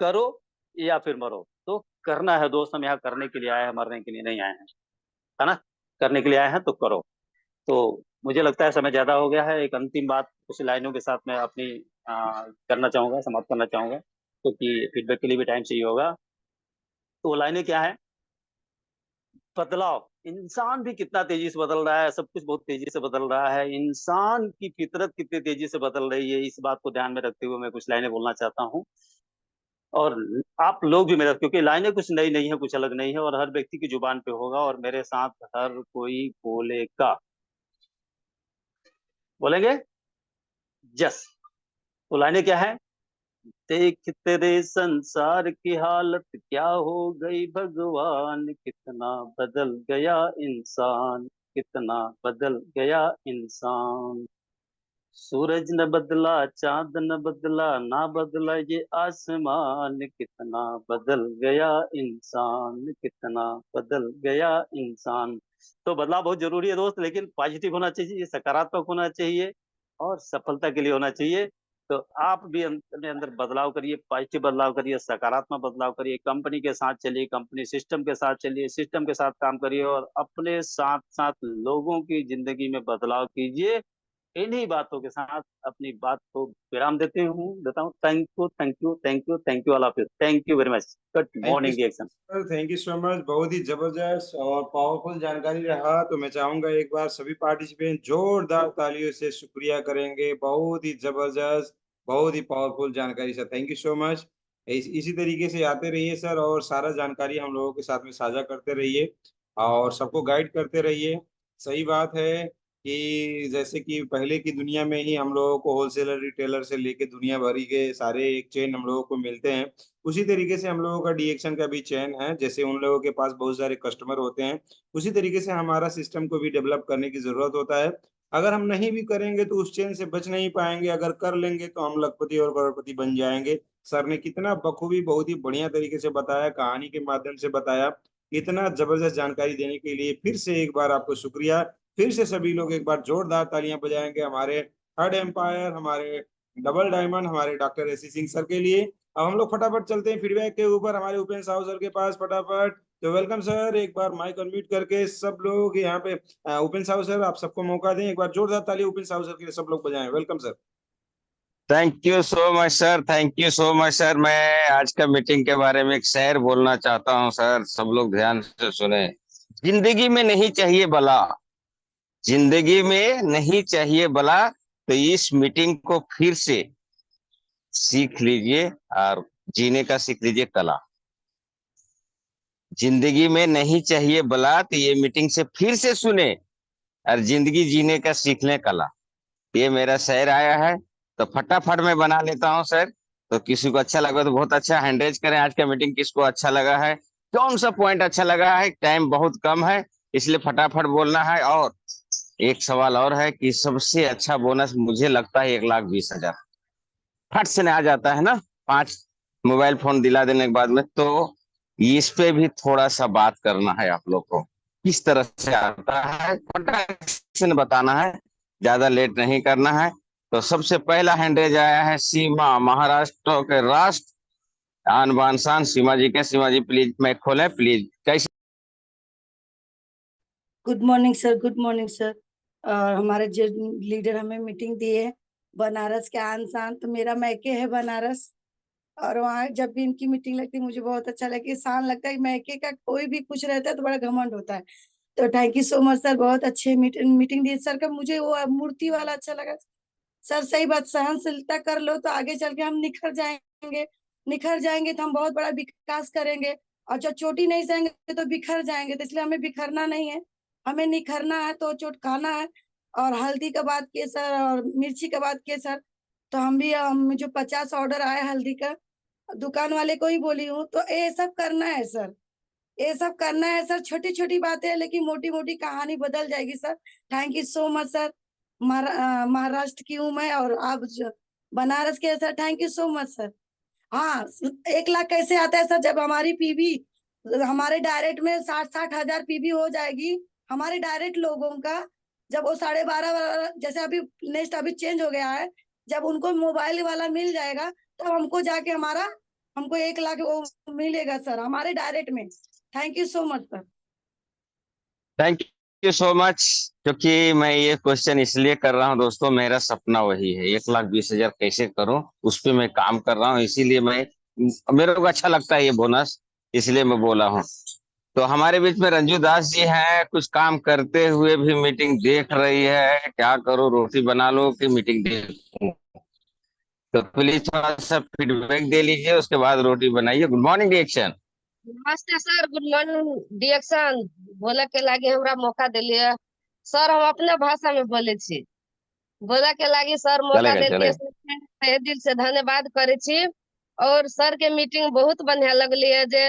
करो या फिर मरो। तो करना है दोस्त, हम यहाँ करने के लिए आए हैं, मरने के लिए नहीं आए हैं, है ना? करने के लिए आए हैं तो करो। तो मुझे लगता है समय ज्यादा हो गया है, एक अंतिम बात कुछ लाइनों के साथ मैं अपनी करना चाहूंगा, समाप्त करना चाहूंगा, क्योंकि फीडबैक के लिए भी टाइम चाहिए होगा। तो वो लाइनें क्या है? बदलाव, इंसान भी कितना तेजी से बदल रहा है, सब कुछ बहुत तेजी से बदल रहा है, इंसान की फितरत कितनी तेजी से बदल रही है, इस बात को ध्यान में रखते हुए मैं कुछ लाइनें बोलना चाहता हूँ। और आप लोग भी मेरा, क्योंकि लाइनें कुछ नई नहीं है, कुछ अलग नहीं है, और हर व्यक्ति की जुबान पे होगा, और मेरे साथ हर कोई बोलेगा। बोलेंगे? जस। तो लाइनें क्या है? देख तेरे संसार की हालत क्या हो गई भगवान, कितना बदल गया इंसान, कितना बदल गया इंसान। सूरज न बदला, चांद न बदला, ना बदला ये आसमान, कितना बदल गया इंसान, कितना बदल गया इंसान। तो बदलाव बहुत जरूरी है दोस्त, लेकिन पॉजिटिव होना चाहिए, सकारात्मक होना चाहिए, और सफलता के लिए होना चाहिए। तो आप भी अपने अंदर बदलाव करिए, पॉजिटिव बदलाव करिए, सकारात्मक बदलाव करिए, कंपनी के साथ चलिए, कंपनी सिस्टम के साथ चलिए, सिस्टम के साथ काम करिए, और अपने साथ साथ लोगों की जिंदगी में बदलाव कीजिए। इन्हीं बातों के साथ अपनी बात को विराम देता हूँ। Thank you, thank you, thank you, thank you all of you. Thank you very much. Good thank you morning reaction. Sir, thank you so much. बहुत ही जबरदस्त और पावरफुल जानकारी रहा। तो मैं चाहूंगा एक बार सभी पार्टिसिपेंट जोरदार तालियों से शुक्रिया करेंगे। बहुत ही जबरदस्त, बहुत ही पावरफुल जानकारी sir, thank you so much. इसी तरीके से आते रहिए सर, और सारा जानकारी हम लोगों के साथ में साझा करते रहिए और सबको गाइड करते रहिए। सही बात है कि जैसे कि पहले की दुनिया में ही हम लोगों को होलसेलर रिटेलर से लेके दुनिया भरी के सारे एक चेन हम लोगों को मिलते हैं, उसी तरीके से हम लोगों का डीएक्शन का भी चैन है। जैसे उन लोगों के पास बहुत सारे कस्टमर होते हैं, उसी तरीके से हमारा सिस्टम को भी डेवलप करने की जरूरत होता है। अगर हम नहीं भी करेंगे तो उस चेन से बच नहीं पाएंगे, अगर कर लेंगे तो हम लखपति और करोड़पति बन जाएंगे। सर ने कितना बखूबी बहुत ही बढ़िया तरीके से बताया, कहानी के माध्यम से बताया। इतना जबरदस्त जानकारी देने के लिए फिर से एक बार आपको शुक्रिया। फिर से सभी लोग एक बार जोरदार तालियां बजाएंगे हमारे थर्ड एम्पायर, हमारे डबल डायमंड, हमारे डॉक्टर एसी सिंह सर के लिए। अब हम लोग फटाफट चलते हैं फीडबैक के ऊपर हमारे उपेंद्र साहू सर के पास फटाफट। तो वेलकम सर, एक बार माइक अनम्यूट करके सब लोग यहाँ पे उपेंद्र साहू सर आप सबको मौका दें, एक बार जोरदार ताली उपेंद्र साहू सर के लिए सब लोग बजाएं। Welcome sir. Thank you so much sir, thank you so much sir. मैं आज का मीटिंग के बारे में एक शेर बोलना चाहता हूं सर, सब लोग ध्यान से सुने। जिंदगी में नहीं चाहिए बला, जिंदगी में नहीं चाहिए बला, तो इस मीटिंग को फिर से सीख लीजिए और जीने का सीख लीजिए कला। जिंदगी में नहीं चाहिए बला, तो ये मीटिंग से फिर से सुने और जिंदगी जीने का सीख लें कला। ये मेरा शेर आया है, तो फटाफट मैं बना लेता हूँ सर। तो किसी को अच्छा लगा तो बहुत अच्छा, हैंड रेज करें। आज का मीटिंग किसको अच्छा लगा है, कौन सा पॉइंट अच्छा लगा है। टाइम बहुत कम है, इसलिए फटाफट बोलना है। और एक सवाल और है कि सबसे अच्छा बोनस मुझे लगता है 1,20,000 फट से आ जाता है ना, 5 मोबाइल फोन दिला देने के बाद में। तो इस पे भी थोड़ा सा बात करना है आप लोग को, किस तरह से आता है फटाक से बताना है, ज्यादा लेट नहीं करना है। तो सबसे पहला हैंडरेज आया है सीमा, महाराष्ट्र के राष्ट्र आन बान शान सीमा जी के। सीमा जी प्लीज माइक खोलें प्लीज। कैसे? Good morning sir, good morning sir. हमारे जो लीडर हमें मीटिंग दी है, बनारस के आन शान, तो मेरा मैके है बनारस, और वहाँ जब भी इनकी मीटिंग लगती है मुझे बहुत अच्छा लगता है, शान लगता है। मैके का कोई भी कुछ रहता है तो बड़ा घमंड होता है। तो thank you so much sir, बहुत अच्छे मीटिंग दी सर। का मुझे वो मूर्ति वाला अच्छा लगा सर। सही बात, सहनशीलता कर लो तो आगे चल के हम निखर जाएंगे। निखर जाएंगे तो हम बहुत बड़ा विकास करेंगे, और जब चोटी नहीं सहेंगे तो बिखर जाएंगे। तो इसलिए हमें बिखरना नहीं है, हमें निखरना है। तो चोट खाना है। और हल्दी का बात किए सर, और मिर्ची का बात किए सर, तो हम भी जो 50 ऑर्डर आया हल्दी का, दुकान वाले को ही बोली हूँ। तो ये सब करना है सर, ये सब करना है सर। छोटी छोटी बातें हैं लेकिन मोटी मोटी कहानी बदल जाएगी sir. Thank you so much sir. Maharashtra की हूँ मैं, और आप बनारस के हैं sir. Thank you so much sir. हाँ, 1 लाख कैसे आता है सर, जब हमारी पीवी हमारे डायरेक्ट में 60-60 हजार पीवी हो जाएगी हमारे डायरेक्ट लोगों का। जब वो 12:30 जैसे अभी नेक्स्ट अभी चेंज हो गया है, जब उनको मोबाइल वाला मिल जाएगा तब हमको जाके हमको 1 लाख वो मिलेगा सर हमारे डायरेक्ट में। Thank you so much sir. Thank you so much. क्योंकि मैं ये क्वेश्चन इसलिए कर रहा हूँ दोस्तों, मेरा सपना वही है, 1,20,000 कैसे करूं, उस पे मैं काम कर रहा हूँ। इसीलिए मेरे को अच्छा लगता है ये बोनस, इसलिए मैं बोला हूँ। तो हमारे बीच में रंजू दास जी हैं, कुछ काम करते हुए भी मीटिंग देख रही है। क्या करूँ, रोटी बना लो कि मीटिंग देखूं? तो प्लीज थोड़ा सा फीडबैक दे लीजिए, उसके बाद रोटी बनाइए। Good morning reaction. नमस्ते सर, गुड मॉर्निंग डिएक्शन। बोले के लागे हमरा मौका दिलिए सर, हम अपने भाषा में बोले छी। बोले के लागे सर मौका चलेगा देलिए, चलेगा। तहे दिल से धन्यवाद करे छी। और सर के मीटिंग बहुत बढ़िया लगली है। जे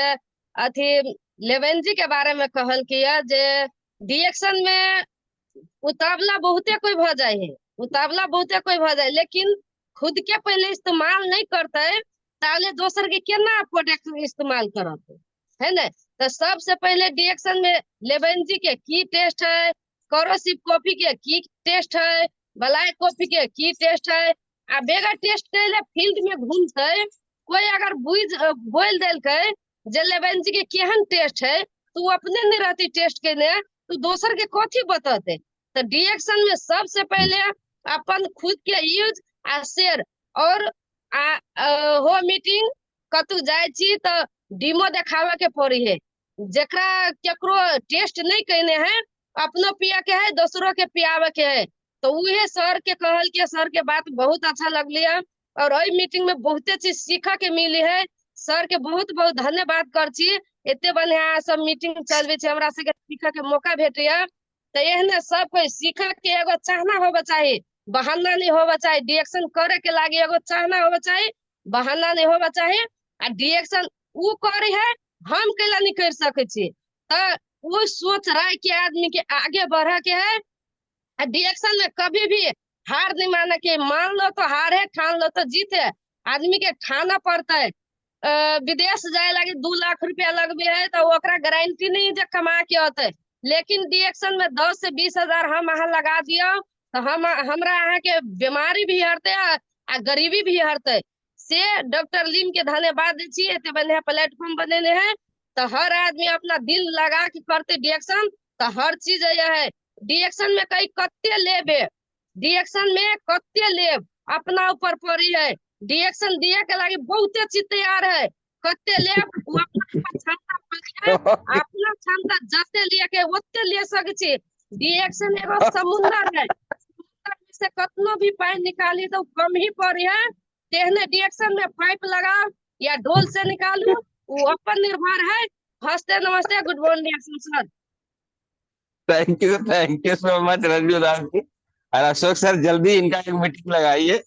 अथी लेवेन जी के बारे में कहल किया, जे डिएक्शन में उतावला बहुते कोई भ जाए है, उतावला बहुते कोई भ जाए, लेकिन खुद के पहले इस्तेमाल नहीं करते ताले दोसर के केना प्रोडक्ट इस्तेमाल करत है ना। तो सबसे पहले डिएक्शन में लेवेन जी के की टेस्ट है, करोसिप कॉफी के की टेस्ट है, बलाई कॉफी के की टेस्ट है। आ बेगा टेस्ट कैले फील्ड में घूमते कोई अगर बोल दिल के जे लेवेन जी के केहन टेस्ट है, तो वो अपने नहीं रहती टेस्ट के लिए, तो दोसर के कथी बताते। तो डिएक्शन में सबसे पहले अपन खुद के यूज आ शेयर और हो मीटिंग कतु जाय छी तो डीमो देखावे के पड़ी है। जेकरा केकरो टेस्ट नहीं कहने है अपनो पिया के है दूसरों के पियावे के है। तो उहे सर के कहल के सर के बात बहुत अच्छा लगली है और अई मीटिंग में बहुते चीज सीखा के मिली है। सर के बहुत बहुत धन्यवाद कर छी। एते बढ़िया सब मीटिंग चलबे छै हमरा सबके सीखा के मौका भेटैया। तो एहने सब कोई सीखा के एगो चाहना होबे चाहिए, बहाना नहीं होबे चाहिए। डिएक्शन करे के लागी एगो चाहना होबे चाहिए, बहाना नहीं होबे चाहिए। आ डिएक्शन उ करे है हम कैला नहीं कर सके छी। तो वो सोच राय के आदमी के आगे बढ़े के है। डिएक्शन में कभी भी हार नहीं माने के, मान लो तो हार है, ठान लो तो जीत है। आदमी के ठाना पड़ता है। विदेश जाए लगे 2 लाख रुपया लगबे है तो ओकरा गारंटी नहीं जे कमा के होते। लेकिन डिएक्शन में 10 से 20 हजार हम अहाँ लगा दियो तो हम हमरा अहाँ के बीमारी भी हरते आ गरीबी भी हरते। से डॉक्टर लीम के धन्यवाद दी छी, एते बढ़िया प्लेटफॉर्म बनेने हैं। तो हर आदमी अपना दिल लगा के करते डिएक्शन तो हर चीज यह है। डिएक्शन में कई कत्ते लेबे, डिएक्शन में कत्ते लेब अपना ऊपर पड़ी है। डिएक्शन दिए के लागी बहुते चीज तैयार है, कत्ते लेब वो अपना क्षमता पर है। अपना क्षमता जते लिए के ओते ले सके छी। डिएक्शन एगो समुंदर है, समुंदर में से कतनो भी पानी निकाली तो कम ही पड़ी है। तेहने डिएक्शन में पाइप लगाओ या ढोल से निकालू वो अपन निर्भर है। हंसते नमस्ते, गुड मॉर्निंग डिएक्शन sir. Thank you so much Ranju Das ji. और अशोक सर जल्दी इनका एक मीटिंग लगाइए,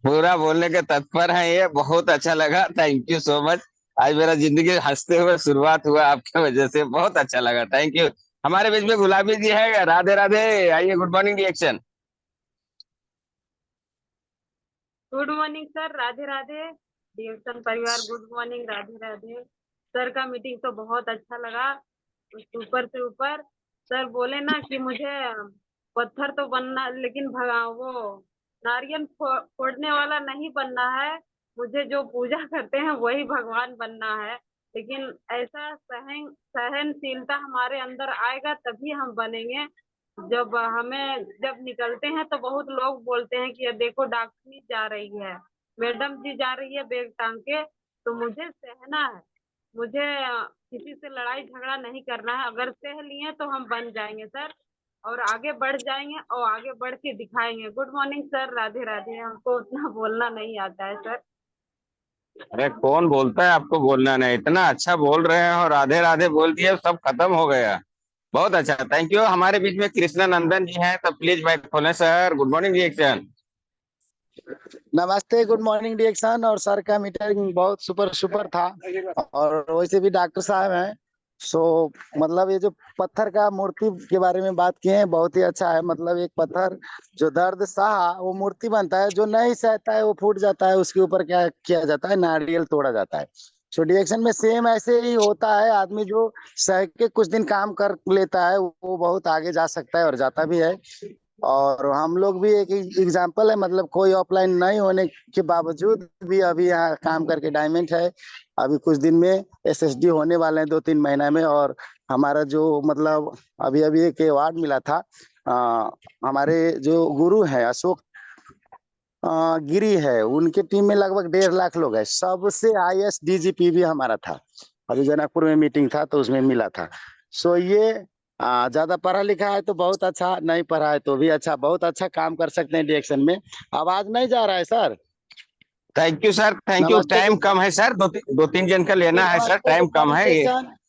पूरा बोलने के तत्पर है ये, बहुत अच्छा लगा। Thank you so much. आज मेरा जिंदगी हंसते हुए शुरुआत हुआ आपके वजह से, बहुत अच्छा लगा। Thank you. हमारे बीच में गुलाबी जी है, राधे राधे, आइए good morning reaction. Good morning sir, Radhe Radhe. डिएक्शन परिवार good morning, Radhe Radhe. Sir का मीटिंग तो बहुत अच्छा लगा, ऊपर से ऊपर। सर बोले ना कि मुझे पत्थर तो बनना, लेकिन वो नारियल फोड़ने वाला नहीं बनना है। मुझे जो पूजा करते हैं वही भगवान बनना है। लेकिन ऐसा सहनशीलता हमारे अंदर आएगा तभी हम बनेंगे। जब निकलते हैं तो बहुत लोग बोलते हैं कि ये देखो डॉक्टरनी जा रही है, मैडम जी जा रही है बैग टांग के। तो मुझे सहना है, मुझे किसी से लड़ाई झगड़ा नहीं करना है। अगर सह लिए तो हम बन जाएंगे सर, और आगे बढ़ जाएंगे और आगे बढ़ के दिखाएंगे। Good morning sir, Radhe Radhe. हमको उतना बोलना नहीं आता है सर। अरे कौन बोलता है आपको बोलना नहीं, इतना अच्छा बोल रहे हैं और राधे राधे बोल दिए, सब खत्म हो गया। बहुत अच्छा, थैंक यू। हमारे बीच में कृष्णा नंदन जी हैं, तो प्लीज माइक खोलें सर। Good morning reaction. नमस्ते, गुड मॉर्निंग डिएक्शन। और सर का मीटिंग बहुत सुपर था। और वैसे भी डॉक्टर साहब हैं, सो मतलब ये जो पत्थर का मूर्ति के बारे में बात किए हैं बहुत ही अच्छा है। मतलब एक पत्थर जो दर्द सहा वो मूर्ति बनता है, जो नहीं सहता है वो फूट जाता है, उसके ऊपर क्या किया जाता है, नारियल तोड़ा जाता है। सो डिएक्शन में सेम ऐसे ही होता है। आदमी जो सह के कुछ दिन काम कर लेता है वो बहुत आगे जा सकता है और जाता भी है। और हम लोग भी एक एग्जाम्पल है, मतलब कोई ऑफलाइन नहीं होने के बावजूद भी अभी यहाँ काम करके डायमंड है। अभी कुछ दिन में एसएसडी होने वाले हैं 2-3 महीना में। और हमारा जो मतलब अभी अभी एक अवार्ड मिला था, हमारे जो गुरु हैं अशोक गिरी है, उनके टीम में लगभग 1.5 लाख लोग हैं। सबसे हाईएस्ट डीजीपी भी हमारा था। अभी जनकपुर में मीटिंग था तो उसमें मिला था। सो ये ज्यादा पढ़ा लिखा है तो बहुत अच्छा, नहीं पढ़ा है तो भी अच्छा, बहुत अच्छा काम कर सकते हैं डिएक्शन में। आवाज नहीं जा रहा है sir? Thank you sir, thank you. नमस्ते। टाइम कम है सर, दो तीन जन का लेना है सर, टाइम कम है ये।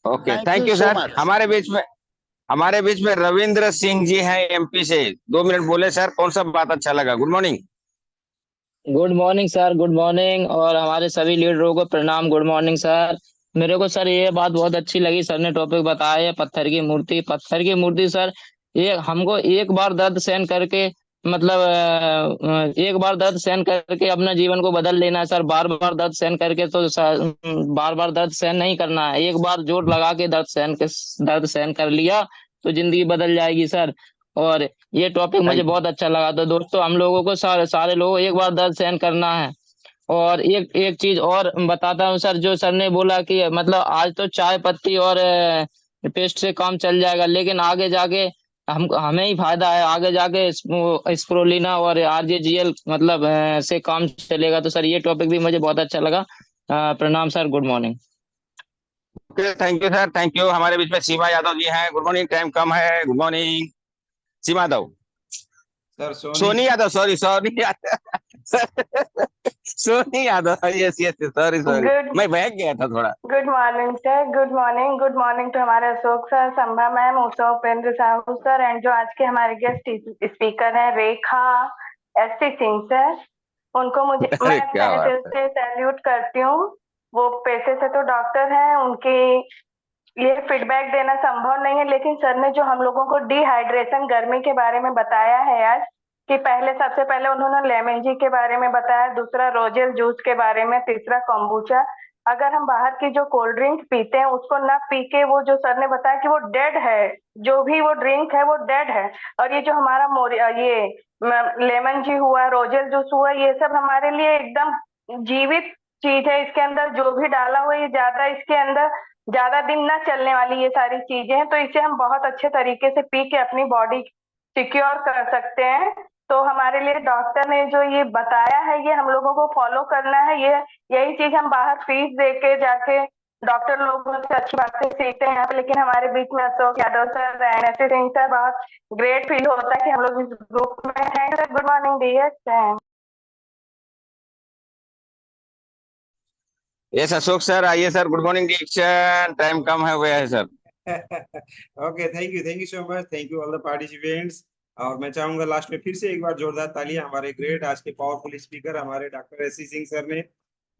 Okay, thank you so sir. Much. हमारे बीच में रविंद्र सिंह जी हैं एमपी से, 2 मिनट बोले सर, कौन सा बात अच्छा लगा। Good morning. Good morning sir, good morning. और हमारे सभी लीडरों को प्रणाम, गुड मॉर्निंग सर। मेरे को सर ये बात बहुत अच्छी लगी, सर ने टॉपिक बताया है पत्थर की मूर्ति। पत्थर की मूर्ति सर, ये हमको एक बार दर्द सहन करके, मतलब एक बार दर्द सहन करके अपना जीवन को बदल लेना है सर। बार बार दर्द सहन करके तो बार बार दर्द सहन नहीं करना है। एक बार जोर लगा के दर्द सहन कर लिया तो जिंदगी बदल जाएगी सर। और ये टॉपिक मुझे बहुत अच्छा लगा। तो दोस्तों हम लोगों को सारे लोगों को एक बार दर्द सहन करना है। और एक चीज और बताता हूँ सर, जो सर ने बोला कि मतलब आज तो चाय पत्ती और पेस्ट से काम चल जाएगा, लेकिन आगे जाके हमें ही फायदा है आगे जाके। स्प्रोलिना और आरजेजीएल मतलब से काम चलेगा। तो सर ये टॉपिक भी मुझे बहुत अच्छा लगा। प्रणाम sir, good morning. Okay, thank you sir, thank you. हमारे बीच में सीमा यादव जी हैं। गुड मॉर्निंग, टाइम कम है। Good morning Seema Yadav. Sir Soni Yadav, sorry Soni Yadav Soni Yadav, yes yes, sorry sorry, मैं बहक गया था थोड़ा। Good morning sir, good morning to हमारे अशोक सर, संभा मैम, उत्सव उपेंद्र साहू सर, एंड जो आज के हमारे गेस्ट स्पीकर हैं रेखा एसटी सिंह सर, उनको मुझे अरे मैं क्या तहे बात दिल से सैल्यूट करती हूँ। वो पेशे से तो डॉक्टर हैं, उनकी ये फीडबैक देना संभव नहीं है, लेकिन सर ने जो हम लोगों को डिहाइड्रेशन गर्मी के बारे में बताया है आज, कि पहले सबसे पहले उन्होंने लेमन जी के बारे में बताया, दूसरा रोजेल जूस के बारे में, तीसरा कॉम्बुचा। अगर हम बाहर की जो कोल्ड ड्रिंक पीते हैं उसको ना पी के, वो जो सर ने बताया कि वो डेड है, जो भी वो ड्रिंक है वो डेड है। और ये जो हमारा ये लेमन जी हुआ, रोजेल जूस हुआ, ये सब हमारे लिए एकदम जीवित चीज है। इसके अंदर जो भी डाला हुआ ये ज्यादा इसके अंदर ज्यादा दिन ना चलने वाली ये सारी चीजें हैं, तो इसे हम बहुत अच्छे तरीके से पी के अपनी बॉडी सिक्योर कर सकते हैं। तो हमारे लिए डॉक्टर ने जो ये बताया है ये हम लोगों को फॉलो करना है। ये यही चीज हम बाहर फीस दे के जाके डॉक्टर लोगों से अच्छी बातें सीखते हैं यहाँ पे, लेकिन हमारे बीच में Ashok Yadav sir, NSC Singh sir, बहुत ग्रेट फील होता है कि हम लोग इस ग्रुप में हैं sir. Good morning dear. Yes Ashok sir, आइए सर। गुड मॉर्निंग डिएक्शन, टाइम कम है हुआ है sir. Okay, thank you so much, thank you all the participants. और मैं चाहूंगा लास्ट में फिर से एक बार जोरदार तालियां हमारे ग्रेट आज के पावरफुल स्पीकर हमारे डॉक्टर एससी सिंह सर ने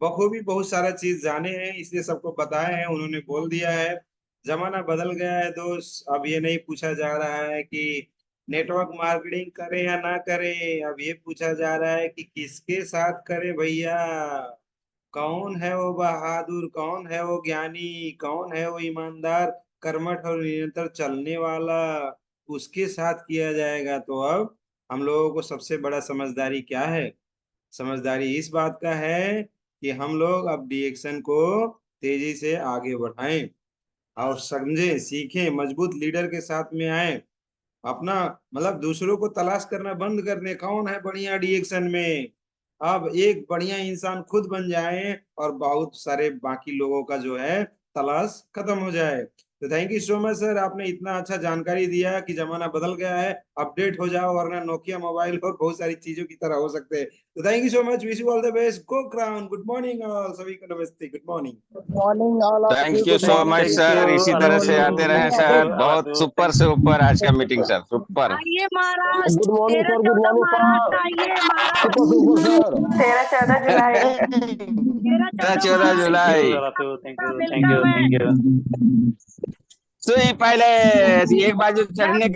बखूबी बहुत सारा चीज जाने हैं, इसलिए सबको बताए हैं, उन्होंने बोल दिया है। जमाना बदल गया है दोस्त, अब ये नहीं पूछा जा रहा है कि नेटवर्क मार्केटिंग करें या ना करें, अब ये पूछा जा रहा है कि किसके साथ करें भैया। कौन है वो बहादुर, कौन है वो ज्ञानी, कौन है वो ईमानदार, कर्मठ और निरंतर चलने वाला, उसके साथ किया जाएगा। तो अब हम लोगों को सबसे बड़ा समझदारी क्या है? समझदारी इस बात का है कि हम लोग अब डिएक्शन को तेजी से आगे बढ़ाएं और समझें, सीखें, मजबूत लीडर के साथ में आए, अपना मतलब दूसरों को तलाश करना बंद कर दें कौन है बढ़िया डिएक्शन में। अब एक बढ़िया इंसान खुद बन जाए और बहुत सारे बाकी लोगों का जो है तलाश खत्म हो जाए। तो thank you so much sir, आपने इतना अच्छा जानकारी दिया कि जमाना बदल गया है, अपडेट हो जाओ वरना नोकिया मोबाइल और बहुत सारी चीजों की तरह हो सकते हैं। तो thank you so much, wish you all the best, go crown. Good morning all, सभी को नमस्ते, good morning. Morning all of you, thank you good so morning. Much sir, इसी तरह से आते रहे सर। बहुत सुपर से ऊपर आज का मीटिंग सर, सुपर। आइए महाराज, good morning 13 sir, good 14 morning Maharashtra sir, आइए महाराज, सुपर सुपर सर। 13-14 जुलाई 13 14 14 महाराष्ट्र जुलाई। वेलकम है। तो ये पहले एक बार जो चढ़ने